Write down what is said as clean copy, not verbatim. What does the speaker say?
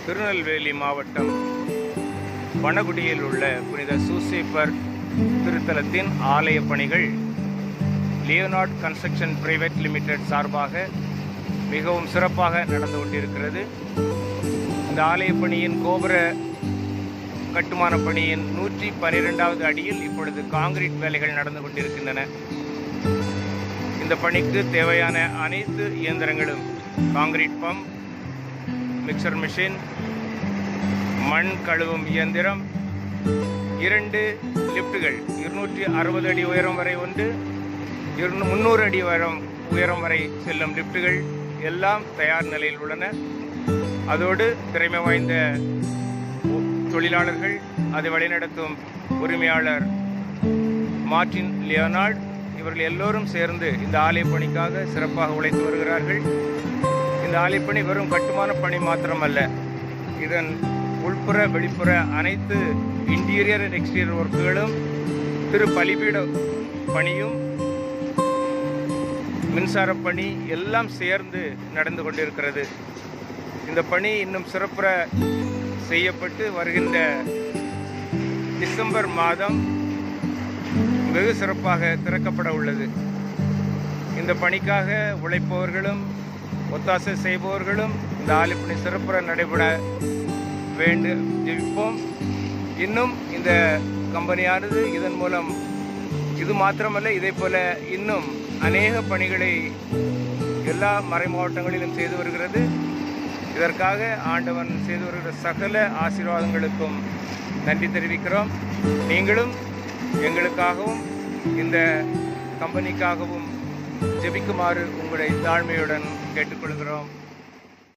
திருநெல்வேலி மாவட்டம் வனகுடியில் உள்ள புனித சூசேப்பர் திருத்தலத்தின் ஆலய பணிகள் லியோனார்ட் கன்ஸ்ட்ரக்ஷன் பிரைவேட் லிமிடெட் சார்பாக மிகவும் சிறப்பாக நடந்து கொண்டிருக்கிறது. இந்த ஆலய பணியின் கோபுர கட்டுமான பணியின் 112வது அடியில் இப்பொழுது காங்கிரீட் வேலைகள் நடந்து கொண்டிருக்கின்றன. இந்த பணிக்கு தேவையான அனைத்து இயந்திரங்களும் காங்கிரீட் பம்ப், மிக்சர் மிஷின், மண் கழுவும் இயந்திரம், 2 லிப்டுகள் 260 அடி உயரம் வரை ஒன்று, 300 அடி உயரம் வரை செல்லும் லிப்டுகள் எல்லாம் தயார் நிலையில் உள்ளன. அதோடு திறமை வாய்ந்த தொழிலாளர்கள், அதை வழிநடத்தும் உரிமையாளர் மார்டின் லியோனார்ட், இவர்கள் எல்லோரும் சேர்ந்து இந்த ஆலய பணிக்காக சிறப்பாக உழைத்து வருகிறார்கள். இந்த ஆலயப்பணி வெறும் கட்டுமான பணி மாத்திரமல்ல, இதன் உள்புற வெளிப்புற அனைத்து இன்டீரியர் அண்ட் எக்ஸ்டீரியர் ஒர்க்குகளும், திரு பலிபீட பணியும், மின்சார பணி எல்லாம் சேர்ந்து நடந்து கொண்டிருக்கிறது. இந்த பணி இன்னும் சிறப்புற செய்யப்பட்டு வருகின்ற டிசம்பர் மாதம் வெகு சிறப்பாக திறக்கப்பட உள்ளது. இந்த பணிக்காக உழைப்பவர்களும் ஒத்தாசை செய்பவர்களும் இந்த ஆலயப்பணி சிறப்புற நடைபெற ஜெபிப்போம். இன்னும் இந்த கம்பெனியானது இதன் மூலம் இது மாத்திரமல்ல, இதே போல இன்னும் அநேக பணிகளை எல்லா மறை மாவட்டங்களிலும் செய்து வருகிறது. இதற்காக ஆண்டவன் செய்து வருகிற சகல ஆசீர்வாதங்களுக்கும் நன்றி தெரிவிக்கிறோம். நீங்களும் எங்களுக்காகவும் இந்த கம்பெனிக்காகவும் ஜெபிக்குமாறு உங்களை தாழ்மையுடன் கேட்டுக்கொள்கிறோம்.